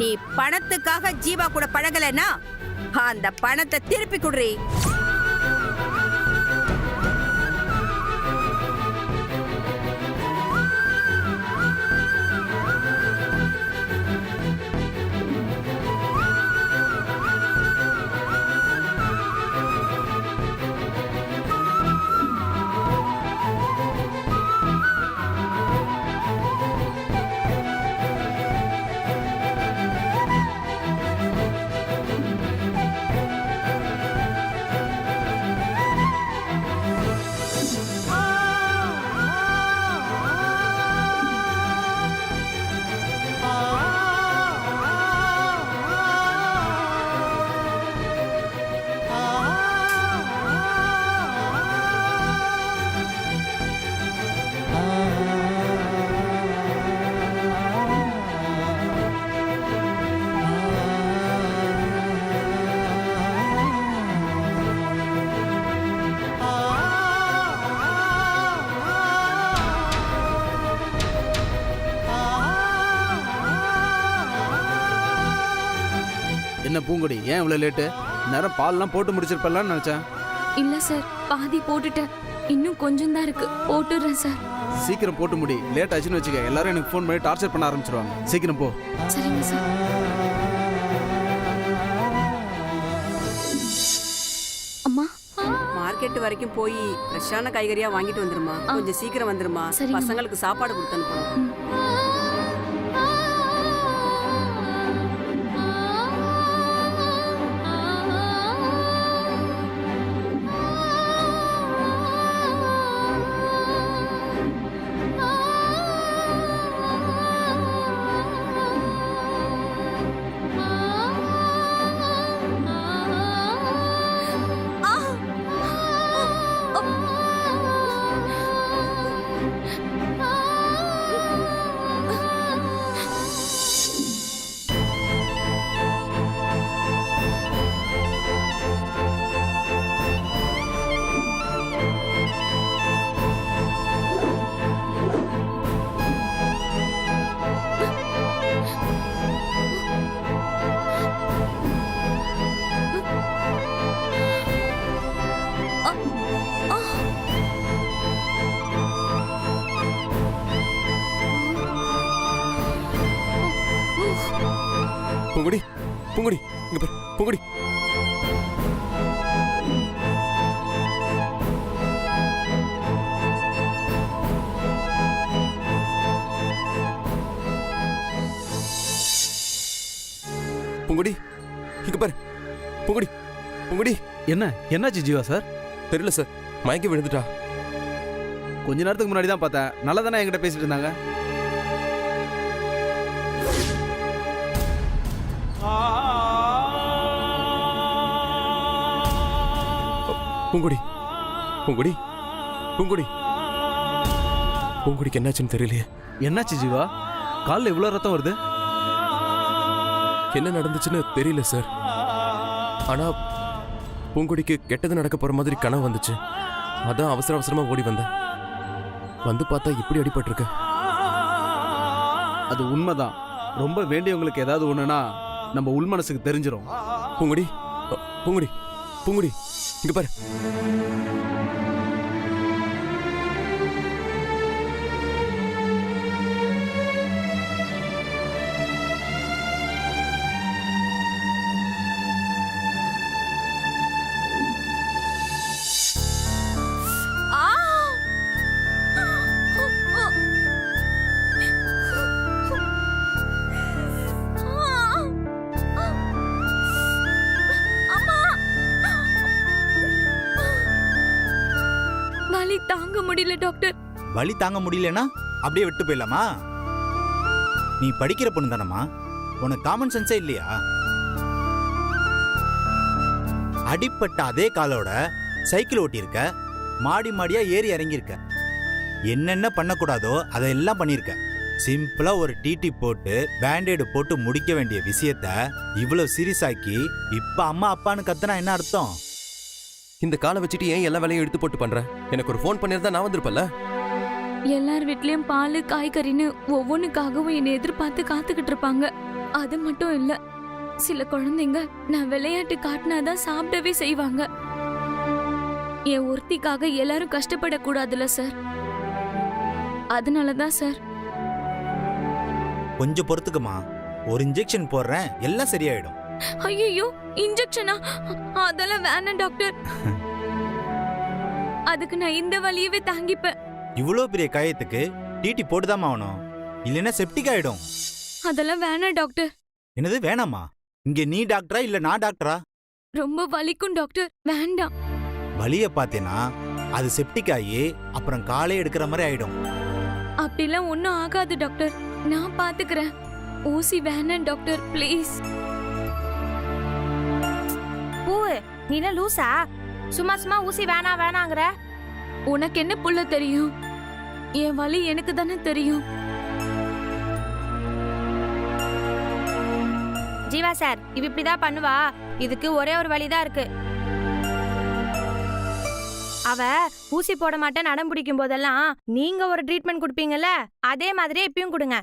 நீ பணத்துக்காக ஜீவா கூட பழகலனா அந்த பணத்தை திருப்பி குடுறி. என்ன பூங்குடி, ஏன் இவ்வளவு லேட்டு? நேரம் பால்லாம் போட்டு முடிச்சிருப்பலான்னு நினைச்சேன். இல்ல சார், பாதி போட்டுட்டேன். இன்னும் கொஞ்சம் தான் இருக்கு, போட்டுறேன் சார். சீக்கிரம் போட்டு முடி. லேட் ஆச்சுன்னு வச்சுக்க, எல்லாரும் எனக்கு ஃபோன் பண்ணி டார்ச்சர் பண்ண ஆரம்பிச்சிருவாங்க. சீக்கிரம் போ. சரிங்க சார். அம்மா, மார்க்கெட் வரைக்கும் போய் ஃப்ரெஷ்ஷான காய்கறியா வாங்கிட்டு வந்துருமா. கொஞ்சம் சீக்கிரம் வந்துருமா. பசங்களுக்கு சாப்பாடு கொடுத்து அனுப்பணும். பூங்குடி, பூங்குடி, இங்க பாரு. பூங்குடி, பூங்குடி, இங்க பாரு. பூங்குடி, பூங்குடி. என்னாச்சு ஜீவா சார்? தெரியல சார், மயங்கி விழுந்துட்டா. கொஞ்ச நேரத்துக்கு முன்னாடி தான் பார்த்தேன். நல்லா தானே என்கிட்ட பேசிட்டு இருந்தாங்க. பூங்குடி, பூங்குடி, பூங்குடி. பூங்குடிக்கு என்னாச்சுன்னு தெரியலையே. என்னாச்சு ஜீவா? காலில் இவ்வளோ ரத்தம் வருது. என்ன நடந்துச்சுன்னு தெரியல சார். ஆனா பூங்குடிக்கு கெட்டது நடக்க போற மாதிரி கனவு வந்துச்சு. அதான் அவசர அவசரமா ஓடி வந்தேன். வந்து பார்த்தா இப்படி அடிபட்டிருக்கு. அது உண்மைதான். ரொம்ப வேண்டியவங்களுக்கு ஏதாவது ஒண்ணுனா நம்ம உள் மனசுக்கு தெரிஞ்சிடும். பூங்குடி, பூங்குடி, பூங்குடி, இங்க பாரு. தாங்க முடியல டாக்டர். வலி தாங்க முடியலனா அப்படியே விட்டு போயிடலாமா? நீ படிக்கிற பொண்ணு தானம்மா, உனக்கு காமன் சென்ஸே இல்லையா? அடிப்பட்ட அதே காலோட சைக்கிள் ஓட்டியிருக்க, மாடி மாடியா ஏறி இறங்கியிருக்க, என்னென்ன பண்ணக்கூடாதோ அதெல்லாம் பண்ணியிருக்க. சிம்பிளா ஒரு டிடி போட்டு பேண்டேடு போட்டு முடிக்க வேண்டிய விஷயத்த இவ்வளவு சீரியஸாக்கி இப்ப அம்மா அப்பான்னு கத்துனா என்ன அர்த்தம்? இந்த காலை வச்சுட்டு ஏன் எல்லா வேலையும் எடுத்து போட்டு பண்ற? எனக்கு ஒரு ஃபோன் பண்ணிருந்தா நான் வந்திருப்பல. எல்லார் வீட்லயும் பால் காய்கறின்னு ஒவ்வொன்றுக்காகவும் என்னை எதிர்பார்த்து காத்துக்கிட்டு இருப்பாங்க. அது மட்டும் இல்ல, சில குழந்தைங்க நான் விளையாட்டு காட்டினாதான் சாப்பிடவே செய்வாங்க. என் ஒருத்திக்காக எல்லாரும் கஷ்டப்படக்கூடாதுல்ல சார். அதனாலதான் சார். கொஞ்சம் பொறுத்துக்குமா, ஒரு இன்ஜெக்ஷன் போடுறேன், எல்லாம் சரியாயிடும். ஐயோ, இன்ஜெக்ஷனா? அதெல்லாம் வேணாம் டாக்டர். அதுக்கு நான் இந்த வலியவே தாங்கிப்பேன். இவ்வளோ பெரிய காயத்துக்கு டிடி போட்டுதான் ஆகணும், இல்லைன்னா செப்டிக் ஆயிடும். அதெல்லாம் வேணாம் டாக்டர். என்னது வேணாமா? இங்க நீ டாக்டரா இல்ல நான் டாக்டரா? ரொம்ப வலிக்கும் டாக்டர், வேண்டாம். வலிய பார்த்தேனா அது செப்டிக் ஆகி அப்புறம் காலே எடுக்கிற மாதிரி ஆயிடும். அப்படிலாம் ஒன்னும் ஆகாது டாக்டர், நான் பாத்துக்கிறேன். ஊசி வேணாம் டாக்டர், ப்ளீஸ். பூ, நீ என்ன லூசா? சும்மா சும்மா ஊசி வேணாங்கிற. உனக்கு என்ன புள்ள தெரியும்? என் வலி எனக்கு தானே தெரியும். ஜீவா சார், இவ இப்படிதான் பண்ணுவா. இதுக்கு ஒரே ஒரு வழிதான் இருக்கு. அவ ஊசி போட மாட்டேன்னு அடம் பிடிக்கும் போதெல்லாம் நீங்க ஒரு ட்ரீட்மெண்ட் கொடுப்பீங்கல்ல, அதே மாதிரியே இப்பயும் கொடுங்க.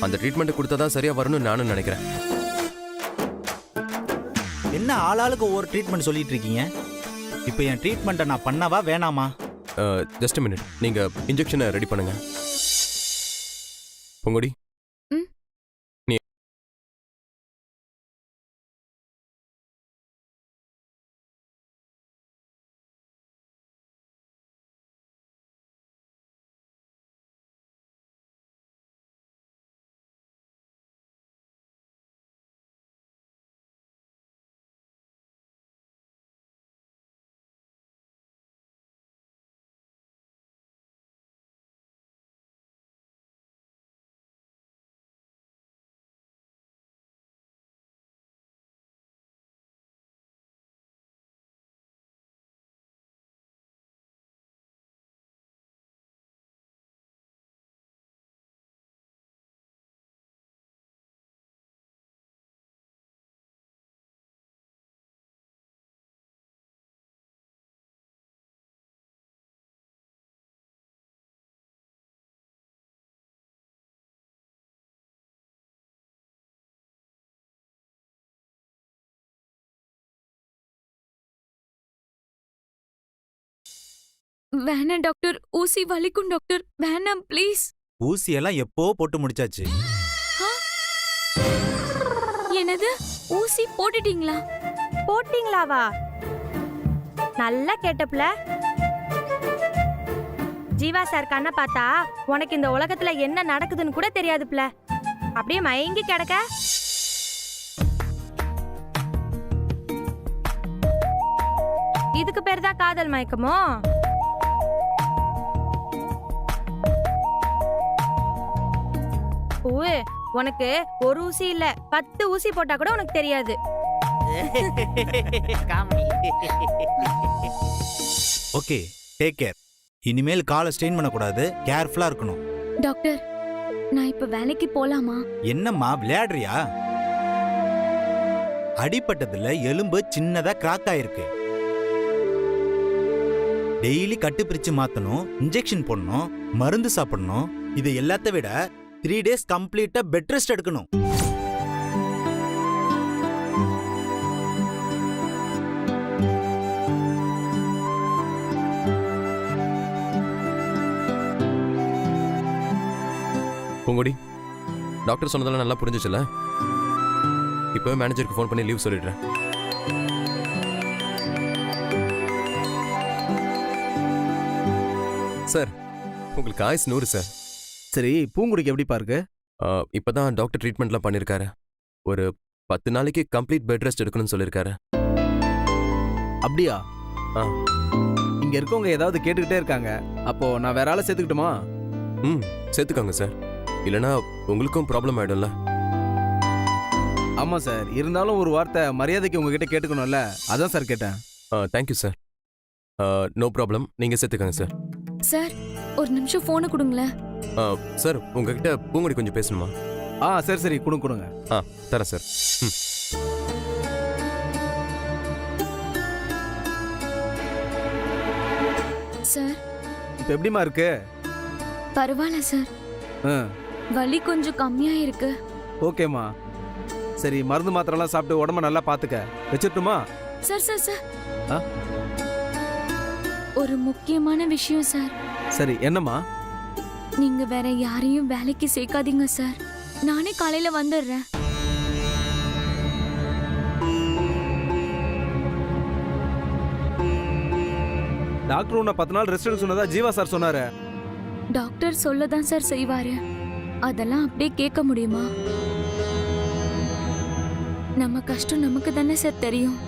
அந்த ட்ரீட்மெண்ட் கொடுத்தாதான் சரியா வரும்னு நானும் நினைக்கிறேன். என்ன ஆளாளுக்கு ஒவ்வொரு ட்ரீட்மெண்ட் சொல்லிட்டு இருக்கீங்க? இப்போ என் ட்ரீட்மெண்ட்டை நான் பண்ணவா வேணாமா? ஜஸ்ட் மினிட், நீங்க இன்ஜெக்ஷனை ரெடி பண்ணுங்க. பொங்கடி, ம்? நீ வேணாம் டாக்டர், ஊசி வலிக்கும் டாக்டர், வேணாம் ப்ளீஸ். ஊசியெல்லாம் எப்போ போட்டு முடிச்சாச்சு. என்னது, ஊசி போட்டுட்டீங்களா? போட்டீங்களாவா? நல்லா கேட்டப்ல. ஜீவா சார் கண்ணை பார்த்தா உனக்கு இந்த உலகத்துல என்ன நடக்குதுன்னு கூட தெரியாதுப்ல. அப்படியே மயங்கி கிடக்க. இதுக்கு பேர் தான் காதல் மயக்கமோ? உனக்கு ஒரு ஊசி இல்ல 10 ஊசி போட்டா கூட உனக்கு தெரியாது. Okay, take care. இனிமேல் காலை ஸ்ட்ரெயின் பண்ணக்கூடாது, கேர்ஃபுல்லா இருக்கணும். டாக்டர், நான் இப்ப வேலைக்கு போலாமா? என்னம்மா விளையாடுறியா? அடிபட்டதுல எலும்பு சின்னதா கிராக் ஆயிருக்கு. டெய்லி கட்டு பிரிச்சு மாத்தணும், இன்ஜெக்ஷன் போடணும், மருந்து சாப்பிடணும். இது எல்லாத்த விட 3 days கம்ப்ளீட்டா பெட் ரெஸ்ட் எடுக்கணும். பொங்கடி, டாக்டர் சொன்னதெல்லாம் நல்லா புரிஞ்சுச்சுல? இப்போ மேனேஜருக்கு ஃபோன் பண்ணி லீவ் சொல்லிடுறேன். சார், உங்களுக்கு ஆயுஸ் 100 சார். சரி, பூங்குடிக்கு எப்படிப்பா இருக்கு? இப்பதான் டாக்டர் ட்ரீட்மெண்ட்லாம் பண்ணிருக்காரு. ஒரு 10 நாளைக்கு கம்ப்ளீட் பெட் ரெஸ்ட் எடுக்கணும்னு சொல்லியிருக்காரு. அப்படியா? ஆ. இங்க இருக்கவங்க ஏதாவது கேட்டுக்கிட்டே இருக்காங்க. அப்போ நான் வேற ஆளை சேர்த்துக்கிட்டுமா? சேர்த்துக்கோங்க சார், இல்லைன்னா உங்களுக்கும் ப்ராப்ளம் ஆயிடும்ல. ஆமா சார், இருந்தாலும் ஒரு வார்த்தை மரியாதைக்கு உங்ககிட்ட கேட்டுக்கணும்ல, அதான் சார் கேட்டேன். Thank you sir. நோ ப்ராப்ளம், நீங்க சேர்த்துக்கோங்க சார். சார், ஒரு நிமிஷம் போனை கொடுங்களேன். சார், உங்ககிட்ட பூங்குடி கொஞ்சம் பேசணுமா? சரி சரி, கொடுங்க. தரேன் சார். சார், இப்போ எப்படிமா இருக்கு? பரவாயில்ல சார், ஆ வலி கொஞ்சம் கம்மியா இருக்கு. ஓகேம்மா. சரி, மருந்து மாத்திரைலாம் சாப்பிட்டு உடம்ப நல்லா பார்த்துக்க. வச்சிட்டுமா? சார் சார் சார், ஆ? ஒரு முக்கியமான விஷயம் சார். சரி, என்னம்மா? நீங்க வேற யாரையும் வேலைக்கு சேர்க்காதீங்க சார். நானே காலையில வந்துடுறேன். டாக்டர் உன்னை 10 நாள் ரெஸ்ட் எடுக்க சொன்னதா ஜீவா சார் சொன்னாரு. டாக்டர் சொல்லதான் சார் செய்வாரு. அதெல்லாம் அப்படியே கேட்க முடியுமா? நம்ம கஷ்டம் நமக்கு தானே சார் தெரியும்.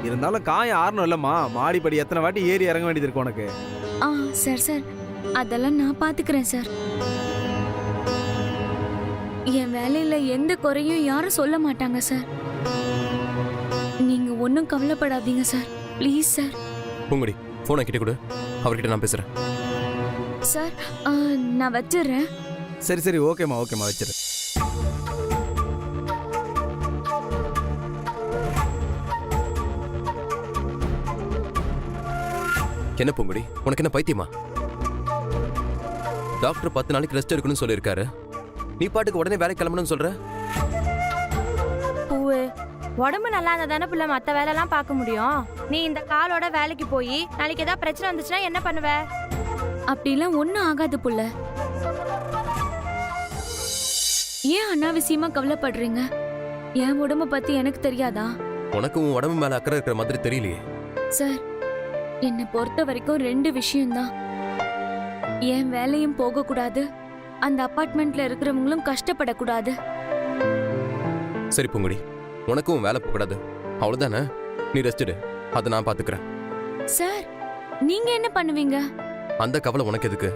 இருந்தாலும் காயம் ஆறணும் இல்லம்மா. மாடிப்படி எத்தனை வாட்டி ஏறி இறங்க வேண்டியது இருக்கு உனக்கு. ஆ சார் சார், அதெல்லாம் நான் பாத்துக்கிறேன் சார். என் வேலையில எந்த குறையும் யாரும் சொல்ல மாட்டாங்க சார். நீங்க ஒன்றும் கவலைப்படாதீங்க சார், ப்ளீஸ் சார். பூங்கொடி, போனை கிட்ட கொடு, அவர்கிட்ட நான் பேசுறேன். சார், நான் வச்சிடுறேன். சரி சரி, ஓகேம்மா ஓகேம்மா, வச்சிரு. என்ன பூங்கொடி, உனக்கு என்ன பைத்தியமா? டாக்டர் 10 நாளைக்கு ரெஸ்ட் எடுக்கணும்னு சொல்லியிருக்காரு. நீ பாட்டுக்கு உடனே வேலைக்கு கிளம்பணும்னு சொல்ற. பூவு, உடம்பு நல்லா இருந்தா தானே பிள்ளை மத்த வேலைலாம் பார்க்க முடியும். நீ இந்த காலோட வேலைக்கு போய் நாளைக்கு ஏதாவது பிரச்சனை வந்துச்சுன்னா என்ன பண்ணுவ? அப்படிலாம் ஒன்றும் ஆகாது புள்ள. ஏன் அனாவசியமா கவலைப்படுறீங்க? என் உடம்ப பத்தி எனக்கு தெரியாதா? உனக்கு உன் உடம்பு மேல அக்கறை இருக்கிற மாதிரி தெரியலையே. சார், என்னை பொறுத்த வரைக்கும் 2 விஷயம்தான். என் வேலையும் போகக்கூடாது, அந்த அபார்ட்மெண்ட்ல இருக்கிறவங்களும் கஷ்டப்படக்கூடாது. சரி பூங்கொடி, உனக்கும் வேலை போகக்கூடாது, அவ்வளவுதானே? நீ ரெஸ்ட் எடு, அதை நான் பாத்துக்கிறேன். சார், நீங்க என்ன பண்ணுவீங்க? அந்த கவலை உனக்கு எதுக்கு?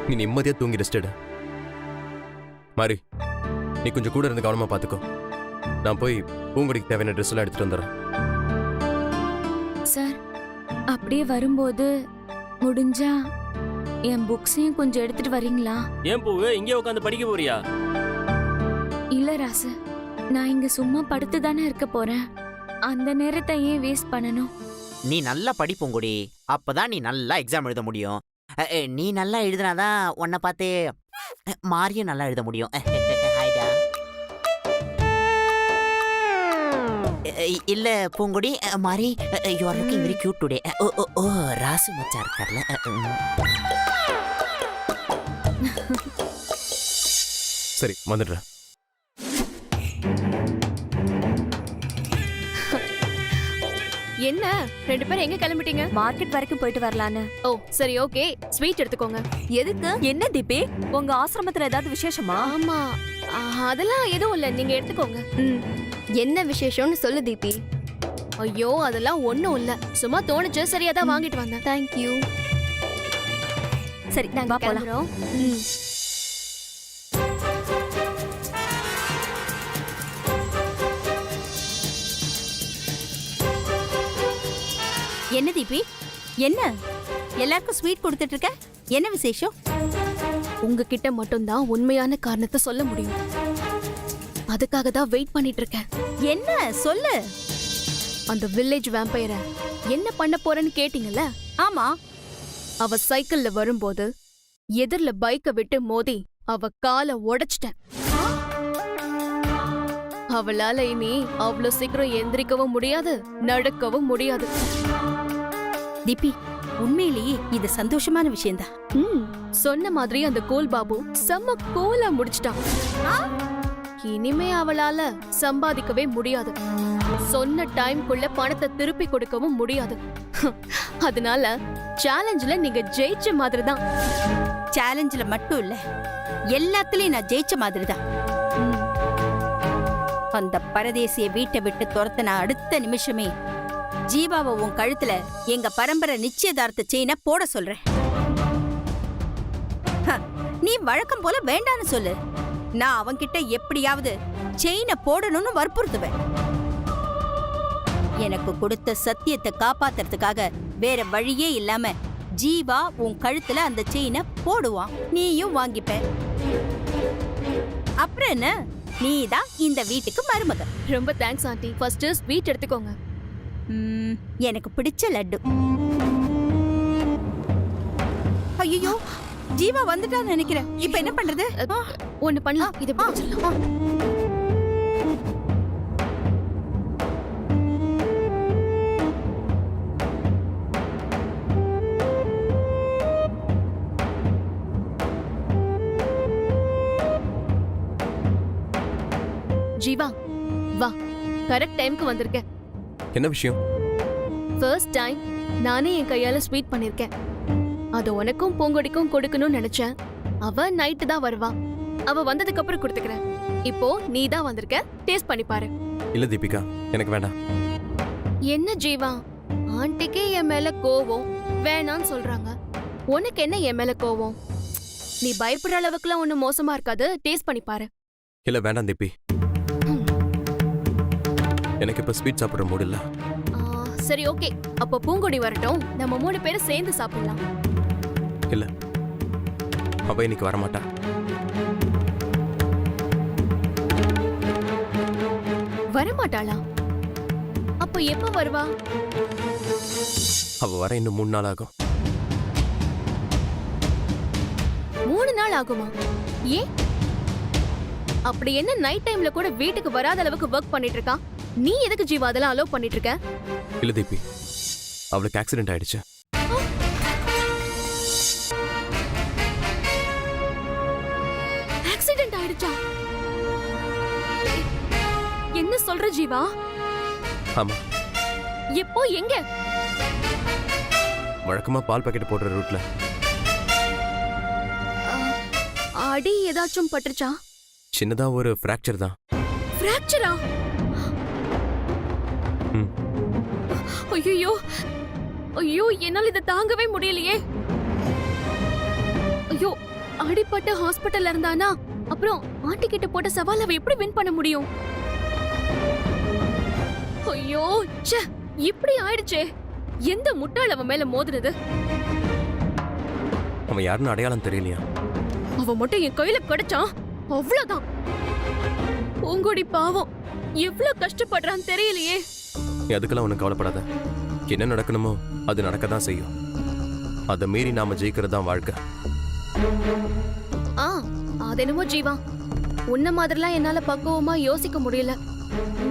நீ நிம்மதியா தூங்கி ரெஸ்ட் எடு. மாரி, நீ கொஞ்சம் கூட இருந்து கவனமா பாத்துக்கோ. நான் போய் பூங்கொடிக்கு தேவையான ட்ரெஸ் எல்லாம் எடுத்துட்டு வந்துடுறேன். சார், அப்படியே வரும்போது முடிஞ்சா என் புக்ஸையும் கொஞ்சம் எடுத்துட்டு வரீங்களா? ஏன் பூவு இங்கே உட்காந்து படிக்க போறியா? இல்ல ராசு, நான் இங்க சும்மா படுத்து தானே இருக்க போறேன். அந்த நேரத்தை ஏன் வேஸ்ட் பண்ணணும்? நீ நல்லா படிப்போங்குடி, அப்பதான் நீ நல்லா எக்ஸாம் எழுத முடியும். நீ நல்லா எழுதினாதான் உன்னை பார்த்து மாரியும் நல்லா எழுத முடியும். ஹாய்டா. இல்ல Poonkudi, Mari, you are looking very cute today. ஓ ராசு மச்சா இருக்கார்ல. சரி, வந்துடுறேன். என்ன 2 பேரும் எங்க கிளம்பிட்டீங்க? மார்க்கெட் வரைக்கும் போயிட்டு வரலான்னு. ஓ சரி, ஓகே. ஸ்வீட் எடுத்துக்கோங்க. எதுக்கு? என்ன தீபி, உங்க ஆசிரமத்துல ஏதாவது விசேஷமா? ஆமா, அதெல்லாம் எதுவும் இல்ல, நீங்க எடுத்துக்கோங்க. என்ன விசேஷம்னு சொல்லு தீபி. ஐயோ, அதெல்லாம் ஒண்ணும் இல்ல, சும்மா தோணுச்சு, சரியா தான் வாங்கிட்டு வந்தேன். தேங்க்யூ. சரி, நாங்க வா போலாம். கிளம்புறோம். என்ன தீபி, என்ன எல்லாருக்கும் ஸ்வீட் கொடுத்துட்டு இருக்க? என்ன விசேஷம்? உங்ககிட்ட மட்டும்தான் உண்மையான காரணத்தை சொல்ல முடியும். அதுக்காக தான் வெயிட் பண்ணிட்டு இருக்கேன். என்ன சொல்லு. அந்த வில்லேஜ் வேம்பயரை என்ன பண்ண போறேன்னு கேட்டீங்கல்ல? ஆமா, அவ சைக்கிள்ல வரும்போது எதிர்ல பைக்கை விட்டு மோதி அவ காலை உடைச்சிட்டேன். அவளால இனி அவ்வளவு சீக்கிரம் எந்திரிக்கவும் முடியாது, நடக்கவும் முடியாது. தீபி, உண்மையிலேயே இது சந்தோஷமான விஷயம்தான். சொன்ன மாதிரி அந்த கோல் பாபு செம்ம கோலா முடிச்சிட்டான். இனிமே அவளால சம்பாதிக்கவே முடியாது, சொன்ன டைம்குள்ள பணத்தை திருப்பி கொடுக்கவும் முடியாது. அதனால சேலஞ்சில நீங்க ஜெயிச்ச மாதிரி தான். சேலஞ்சில மட்டும் இல்ல, எல்லாத்துலயும் நான் ஜெயிச்ச மாதிரி தான். அந்த பரதேசிய வீட்டை விட்டு துரத்தின அடுத்த நிமிஷமே ஜீவாவை உன் கழுத்துல எங்க பரம்பரை நிச்சயதார்த்த செயினை போட சொல்றேன். நீ வழக்கம் போல வேண்டான்னு சொல்லு, நான் அவன்கிட்ட எப்படியாவது செயினை போடணும்னு வற்புறுத்துவேன். எனக்கு கொடுத்த சத்தியத்தை காப்பாத்துறதுக்காக வேற வழியே இல்லாம ஜீவா உன் கழுத்துல அந்த செயினை போடுவான், நீயும் வாங்கிப்ப. அப்புறம் என்ன, நீதான் இந்த வீட்டுக்கு மருமக. ரொம்ப தேங்க்ஸ் ஆண்டி. ஃபர்ஸ்ட் ஸ்வீட் எடுத்துக்கோங்க. எனக்கு பிடிச்ச லட்டு. ஐயோ ஜீவா வந்துட்டான்னு நினைக்கிறேன். இப்ப என்ன பண்றது? ஒண்ணு பண்ணலாம், இதை பிடிச்சிடலாம். ஜீவா வா, கரெக்ட் டைம்க்கு வந்திருக்க. என்ன விஷயம்? ஃபர்ஸ்ட் டைம் நானே என் கையால ஸ்வீட் பண்ணிருக்கேன். அது உனக்கும் பூங்கொடிக்கும் கொடுக்கணும்னு நினைச்சேன். அவ நைட்டு தான் வருவா. அவ வந்ததுக்கு அப்புறம் கொடுத்துக்கிறேன். இப்போ நீ தான் வந்திருக்க, டேஸ்ட் பண்ணி பாரு. இல்ல தீபிகா, எனக்கு வேண்டாம். என்ன ஜீவா, ஆண்டிக்கே என் மேல கோவம், வேணான்னு சொல்றாங்க. உனக்கு என்ன என் மேல கோவம்? நீ பயப்படுற அளவுக்குலாம் ஒன்னும் மோசமா இருக்காது, டேஸ்ட் பண்ணி பாரு. இல்ல வேண்டாம் தீபி, எனக்கு இப்ப ஸ்வீட் சாப்பிடுற மூடு இல்ல. சரி ஓகே, அப்ப பூங்கொடி வரட்டும், நம்ம 3 பேரும் சேர்ந்து சாப்பிடலாம். இல்ல, அவ இன்னைக்கு வரமாட்டா. வரமாட்டாளா? அப்ப எப்ப வருவா? அவ வர இன்னும் 3 நாள் ஆகும். 3 நாள் ஆகுமா? ஏன்? அப்படி என்ன நைட் டைம்ல கூட வீட்டுக்கு வராத அளவுக்கு ஒர்க் பண்ணிட்டு இருக்கா? நீ எதுக்கு ஜீவா அதெல்லாம் அலோவ் பண்ணிட்டு இருக்க? இல்ல தீபி, அவளுக்கு ஆக்சிடென்ட் ஆயிடுச்சு. ஆக்சிடென்ட் ஆயிடுச்சா? என்ன சொல்ற ஜீவா? ஆமா. எப்போ, எங்க? வழக்கமா பால் பாக்கெட் போடுற ரூட்ல. அடி ஏதாச்சும் பட்டுச்சா? சின்னதா ஒரு ஃப்ராக்சர் தான். ஃப்ராக்சரா? ஐயோ ஐயோ, என்னால இதை தாங்கவே முடியலையே. ஐயோ, அடிபட்ட ஹாஸ்பிட்டல்ல இருந்தானா அப்புறம் ஆண்டி கிட்ட போட்ட சவால் அவ எப்படி வின் பண்ண முடியும்? ஐயோ ச்சே, இப்படி ஆயிடுச்சே. எந்த முட்டாள் அவன் மேல மோதுனது? அவன் யாருன்னு அடையாளம் தெரியலையா? அவன் மட்டும் என் கையில கிடைச்சான், அவ்வளவுதான். பூங்கொடி பாவம் எவ்வளவு கஷ்டப்படுறான்னு தெரியலையே. நீ அதுக்கெல்லாம் ஒன்றும் கவலைப்படாத. என்ன நடக்கணுமோ அது நடக்க தான் செய்யும். அதை மீறி நாம ஜெயிக்கிறது தான் வாழ்க்கை. அது என்னமோ ஜீவா, உன்ன மாதிரிலாம் என்னால பக்குவமா யோசிக்க முடியல.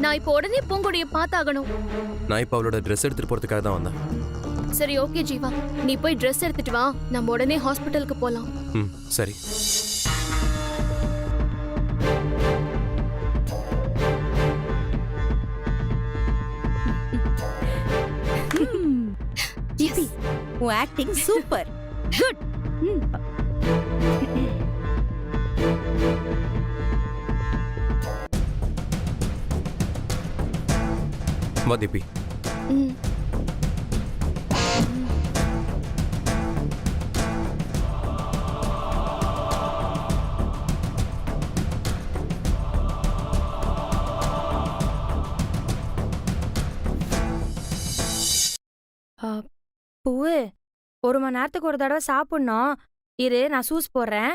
நான் இப்போ உடனே பூங்கொடியை பார்த்தாகணும். நான் இப்போ அவளோட ட்ரெஸ் எடுத்துட்டு போறதுக்காக தான் வந்தேன். சரி ஓகே ஜீவா, நீ போய் ட்ரெஸ் எடுத்துட்டு வா, நம்ம உடனே ஹாஸ்பிட்டலுக்கு போலாம். சரி. ஜிபி, உன் ஆக்டிங் சூப்பர். குட். வா தீபி. பூவு, 1 மணி நேரத்துக்கு ஒரு தடவை சாப்பிடணும். இரு, நான் சூஸ் போடுறேன்.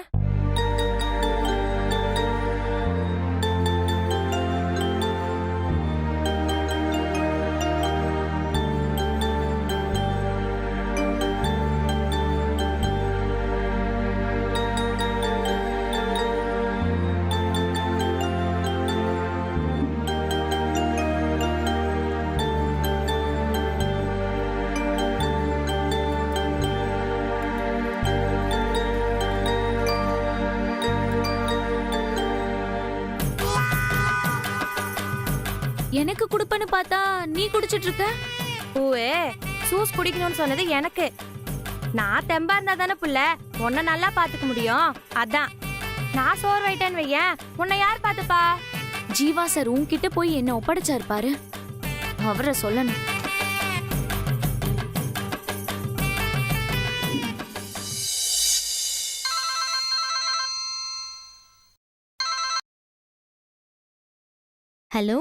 எனக்கு குடுப்பன்னு பார்த்தா நீ குடிச்சிட்டு இருக்க. பூவே, சூஸ் குடிக்கணும்னு சொன்னது எனக்கு. நான் தெம்பா இருந்தா தானே புள்ள உன்னை நல்லா பாத்துக்க முடியும். அதான் நான் சோர்வாயிட்டேன்னு வையேன், உன்னை யார் பாத்துப்பா? ஜீவா சார் உன்கிட்ட போய் என்ன ஒப்படைச்சாரு பாரு, அவரை சொல்லணும். ஹலோ